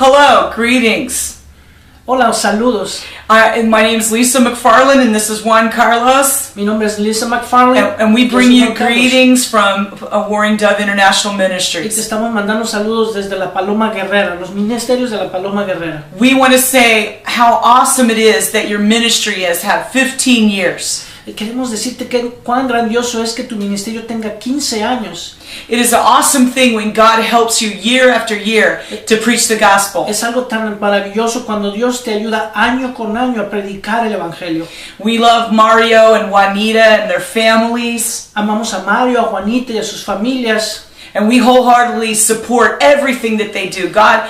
Hello, greetings. Hola, saludos. My name is Lisa McFarland, and this is Juan Carlos. Mi nombre es Lisa McFarland. And we bring you greetings from Warring Dove International Y te Ministries. estamos mandando saludos desde la Paloma Guerrera, los ministerios de la Paloma Guerrera. We want to say how awesome it is that your ministry has had 15 years. Queremos decirte que cuán grandioso es que tu ministerio tenga 15 años. It is an awesome thing when God helps you year after year to preach the gospel. Es algo tan maravilloso cuando Dios te ayuda año con año a predicar el evangelio. We love Mario and Juanita and their families. Amamos a Mario, a Juanita y a sus familias. And we wholeheartedly support everything that they do. God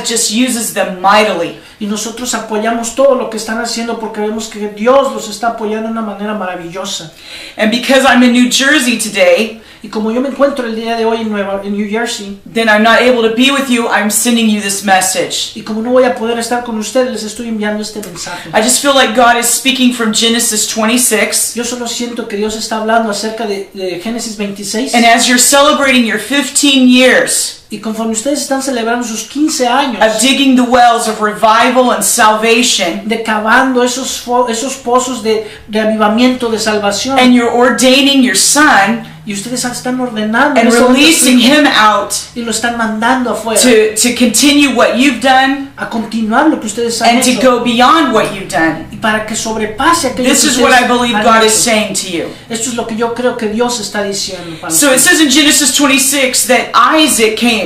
just uses them mightily. Y nosotros apoyamos todo lo que están haciendo porque vemos que Dios los está apoyando de una manera maravillosa. And because I'm in New Jersey today, y como yo me encuentro el día de hoy en New Jersey, then I'm not able to be with you. I'm sending you this message. y como no voy a poder estar con ustedes, les estoy enviando este mensaje. I just feel like God is speaking from Genesis 26. Yo solo siento que Dios está hablando acerca de Génesis 26. And as you're celebrating your 15 years Y conforme ustedes están celebrando sus 15 años of digging the wells of revival and salvation, de cavando esos pozos de avivamiento, de salvación, and you're ordaining your son y ustedes están ordenando and releasing him out y lo están mandando afuera to continue what you've done a continuar lo que ustedes han and to hecho go beyond what you've done. y para que sobrepase aquello This que is ustedes what I believe han God is hecho. saying to you. Esto es lo que yo creo que Dios está diciendo para So it ustedes. says in Genesis 26 that Isaac came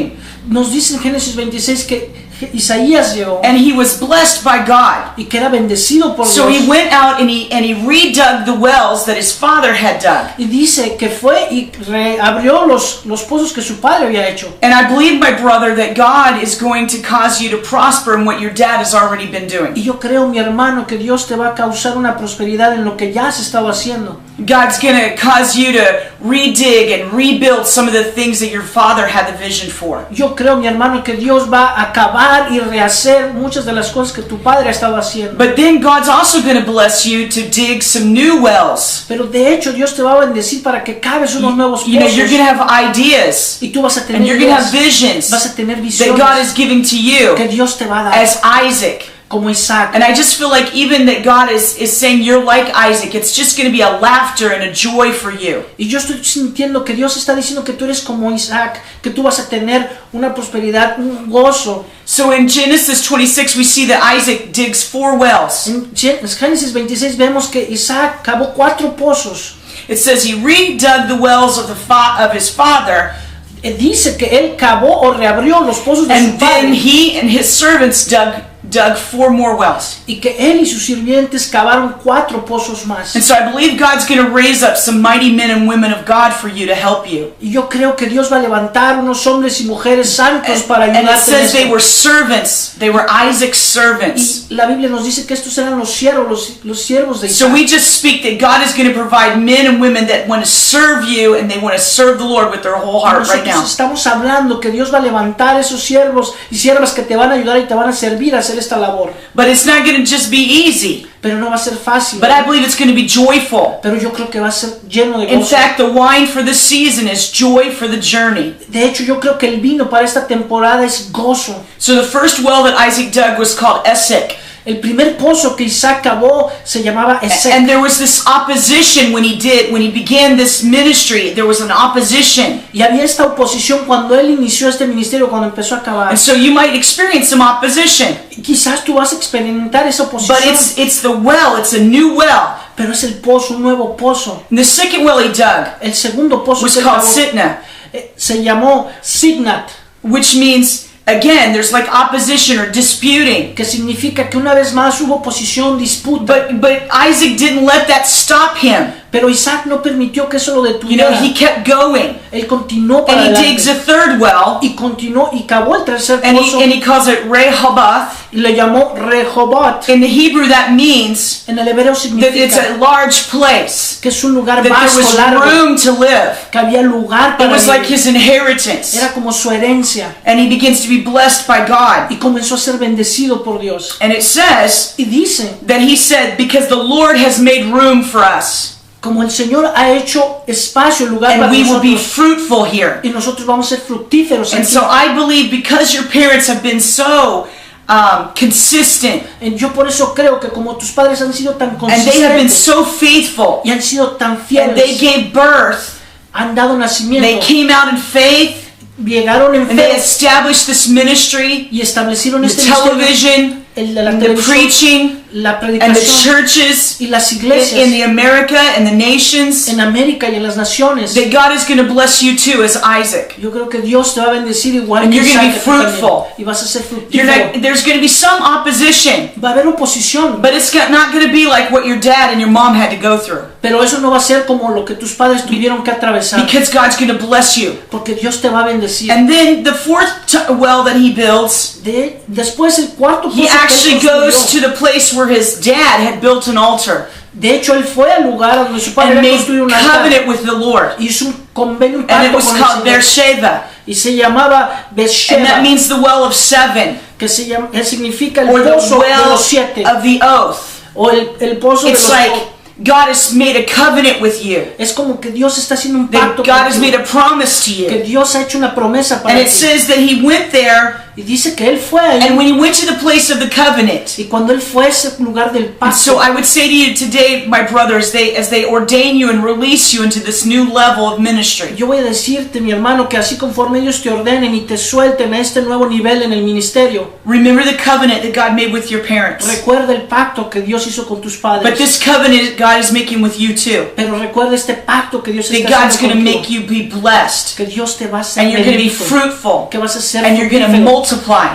Nos dice en Génesis 26 que Isaías llegó and he was blessed by God. y que era bendecido por So Dios. he went out and he redug the wells that his father had dug. Y dice que fue y reabrió los pozos que su padre había hecho. And I believe, my brother, that God is going to cause you to prosper in what your dad has already been doing. Y yo creo, mi hermano, que Dios te va a causar una prosperidad en lo que ya has estado haciendo. God's going to cause you to redig and rebuild some of the things that your father had the vision for. Yo creo, mi hermano, que Dios va a acabar y rehacer muchas de las cosas que tu padre ha estado haciendo. But then God's also going to bless you to dig some new wells. Pero de hecho Dios te va a bendecir para que caves unos nuevos pozos. You know, you're going to have ideas Y tú vas a tener and you're going to have ideas, visions vas a tener that visiones God is giving to you que Dios te va a dar, as Isaac. como Isaac. And I just feel like even that God is saying you're like Isaac. It's just going to be a laughter and a joy for you. Y yo estoy sintiendo que Dios está diciendo que tú eres como Isaac, que tú vas a tener una prosperidad, un gozo. So in Genesis 26 we see that Isaac digs 4 wells. En Génesis 26 vemos que Isaac cavó 4 pozos. It says he redug the wells of his father, Dice que él cavó o reabrió los pozos de su and then padre. he and his servants dug 4 more wells. Y que él y sus sirvientes cavaron 4 pozos más. And so I believe God's going to raise up some mighty men and women of God for you to help you. Y yo creo que Dios va a levantar unos hombres y mujeres santos para And it ayudarte en says they esto. were servants. They were Isaac's servants. Y la Biblia nos dice que estos eran los siervos de So Isaac. we just speak that God is going to provide men and women that want to serve you and they want to serve the Lord with their whole heart right now. Nosotros estamos hablando que Dios va a levantar esos siervos y siervas que te van a ayudar y te van a servir a hacer esta labor. But it's not going to just be easy. Pero no va a ser fácil. But I believe it's going to be joyful. Pero yo creo que va a ser lleno de In gozo. fact, the wine for this season is joy for the journey. De hecho, yo creo que el vino para esta temporada es gozo. So the first well that Isaac dug was called Esek. El primer pozo que Isaac cavó se llamaba Esek. And there was this opposition when he began this ministry. There was an opposition. Y había esta oposición cuando él inició este ministerio, cuando empezó a cavar. And so you might experience some opposition. Y quizás tú vas a experimentar esa oposición. But it's the well, it's a new well. Pero es el pozo, un nuevo pozo. And the second well he dug El segundo pozo was que él called cavó, Sitna, se llamó Signat, which means, again, there's like opposition or disputing. que significa que una vez más hubo oposición, disputa. But Isaac didn't let that stop him. Pero Isaac no permitió que eso lo You know, detuviera. he kept going. Él continuó para And he adelante. digs a third well, Y continuó y cavó el tercer and pozo he calls it Rehoboth. y le llamó Rehoboth. In the Hebrew, that means En el hebreo that it's significa a large place, que es un lugar that there vasto, was largo, room to live. que había lugar It para was like vivir. his inheritance. Era como su herencia. And he begins to be blessed by God. Y comenzó a ser bendecido por Dios. And it says Y dice that he said, because the Lord has made room for us. Como el Señor ha hecho espacio, lugar and para we will be nosotros, fruitful here. y nosotros vamos a ser fructíferos And aquí. so I believe because your parents have been so consistent Yo por eso creo que como tus padres han sido tan and they have been consistentes so faithful y han sido tan and they fieles, gave birth, han dado they nacimiento, came out in faith llegaron en and they fe established this ministry, y establecieron the este ministerio, television, el de la and the televisión, preaching, la and the predicación churches y las in iglesias the America and the nations, en América y en las naciones. that God is going to bless you too as Isaac. Yo creo que Dios te va a bendecir igual And que you're gonna be Isaac también. fruitful. Y vas a ser You're fructífero. not, there's going to be some opposition, Va a haber oposición, but it's not going to be like what your dad and your mom had to go through, pero eso no va a ser como lo que tus padres tuvieron que atravesar, because God's going to bless you. porque Dios te va a bendecir. And then the fourth well that he builds, Después el cuarto he pozo que actually él goes construyó, to the place where his dad had built an altar de hecho él fue al lugar donde su padre and había made construido un altar, covenant with the Lord. hizo un convenio, un And it pacto was con el called Señor, Beersheba. y se llamaba And that Beersheba, means the well of seven, que significa el or the pozo de well los siete, of the oath. o el pozo de It's los like God has made a covenant with you. es como que Dios está haciendo un That pacto God has made contigo, a promise to que you. Dios ha hecho una promesa para And it ti. says that he went there, Y dice que él fue ahí, and when he went to the place of the covenant. y cuando él fue a ese lugar del And pacto, so I would say to you today, my brothers, as they ordain you and release you into this new level of ministry, yo voy a decirte, mi hermano, que así conforme ellos te ordenen y te suelten a este nuevo nivel en el ministerio, remember the covenant that God made with your parents. recuerda el pacto que Dios hizo con tus But padres, this covenant God is making with you too. pero recuerda este pacto que Dios That está God's going haciendo to contigo, make you be blessed. que Dios te va a hacer And you're going to be bendito, fruitful. que vas a ser And you're going to fructífero, multiply.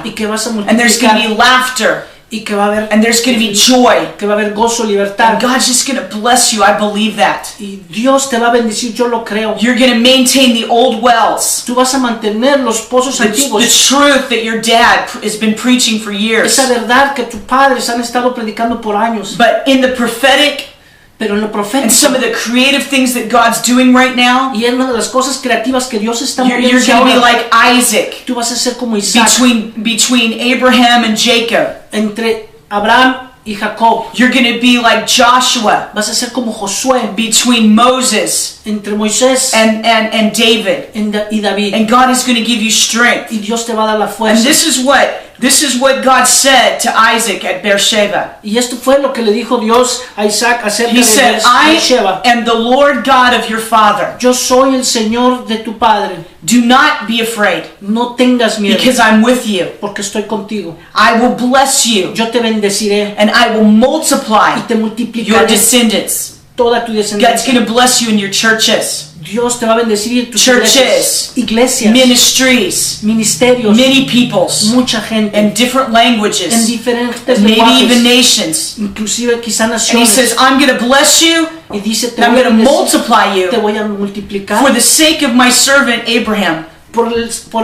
y que vas a And there's going to be multiplicar, laughter. y que va a haber And there's going to be joy. que va a haber gozo, libertad, And God's just going to bless you. I believe that. y Dios te va a bendecir, yo lo creo. You're going to maintain the old wells. Tú vas a mantener los pozos The antiguos, truth that your dad has been preaching for years. esa verdad que tus padres han estado predicando por años, But in the prophetic pero en lo and profético some of the creative things that God's doing right now, y es una de las cosas creativas que Dios está you're moviendo going to be ahora. like Isaac Tú vas a ser como Isaac between Abraham and Jacob. entre Abraham y Jacob. You're going to be like Joshua Vas a ser como Josué between Moses entre Moisés and David. y David. And God is going to give you strength. Y Dios te va a dar la And fuerza. this is what God said to Isaac at Beersheba. Y esto fue lo que le dijo Dios a Isaac acerca He de said, I Beersheba. am the Lord God of your father. Yo soy el Señor de tu padre. Do not be afraid, No tengas miedo, because I'm with you. porque estoy contigo. I will bless you, Yo te bendeciré and I will multiply y te your multiplicaré descendants. toda tu God's descendencia. going to bless you in your churches, Dios te va a bendecir en tus Churches, iglesias, ministries, ministerios, many peoples, mucha gente, and different en languages, diferentes maybe even lenguajes, nations. inclusive quizá And he naciones. says, I'm going to bless you, Y dice, te and I'm voy a going to bendecir, multiply te you voy a multiplicar for the sake of my servant Abraham. por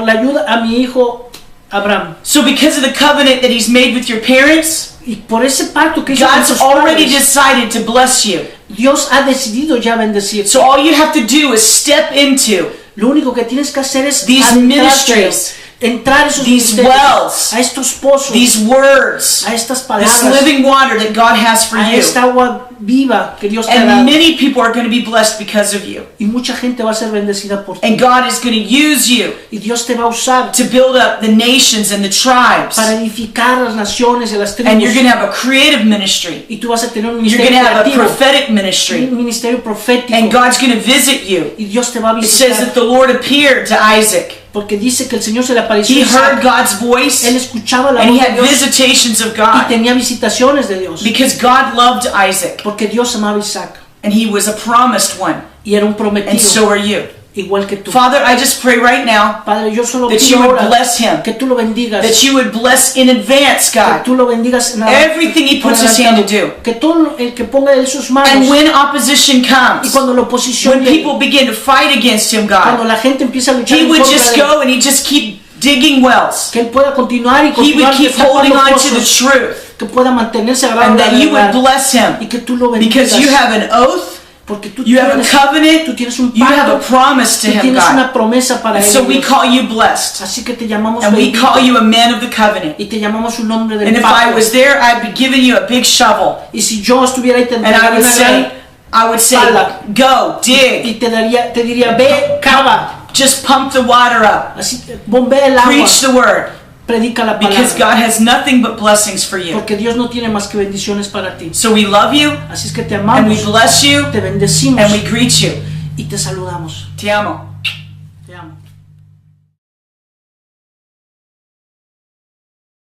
la ayuda a mi hijo Abraham. So because of the covenant that he's made with your parents, Y por ese pacto que hizo con God's tus already padres, decided to bless you. Dios ha decidido ya bendecir. So all you have to do is step into Lo único que tienes que hacer es these adentrarte, ministries, entrar a esos these ministerios, wells, a estos pozos, these words, a estas this palabras, living water that God has for a you. esta agua viva que Dios te ha And dado. many people are going to be blessed because of you. Y mucha gente va a ser bendecida por ti. And God is going to use you Y Dios te va a usar to build up the nations and the tribes. para edificar las naciones y las And you're tribus. going to have a creative ministry. Y tú vas a tener un You're going ministerio to have a creativo, prophetic ministry. un ministerio profético. And God's going to visit you. Y Dios te va a It says that visitar. the Lord appeared to Isaac. Porque dice que el Señor se le apareció He a Isaac. heard God's voice Él escuchaba la and he voz de had Dios visitations of y God tenía visitaciones de Dios. because God loved Isaac Porque Dios amaba a Isaac. and he was a promised one. Y era un And prometido, so are you. igual que tú. Father, I just pray right now Padre, yo solo that you pido would ahora bless him, que tú lo bendigas. that you would bless in advance, Que God, tú lo bendigas en everything he por puts his hand to adelantado. do. Que todo el que ponga en sus manos. And when opposition Y comes, cuando la oposición when llegue, people begin to fight against him, cuando God, la gente empieza a luchar he en would contra just de él, go and he'd just keep digging wells. que él pueda continuar y He continuar would keep holding destapando on to the pozos, truth que pueda mantenerse agarrado and a la that you would verdad, bless y him que tú lo because bendigas, you have an oath, porque tú you have a tú covenant, tienes un you have a pacto, promise to tú him, tienes God. una promesa para And él. so we Dios. call you blessed Así que te llamamos and we bendito, call you a man of the covenant. y te llamamos un hombre del And if I pacto. was there, I'd be giving you a big shovel Y si yo estuviera ahí, te and I would entregaría say, I would say, pala. go, dig. Y te diría, ve, cava. Just pump the water up. Así, bombea el agua. Preach the word. Predica la Because palabra. God has nothing but blessings for you. Porque Dios no tiene más que bendiciones para ti. So we love you, Así es que te and amamos, we bless you, te bendecimos and we greet you. y te saludamos. Te amo.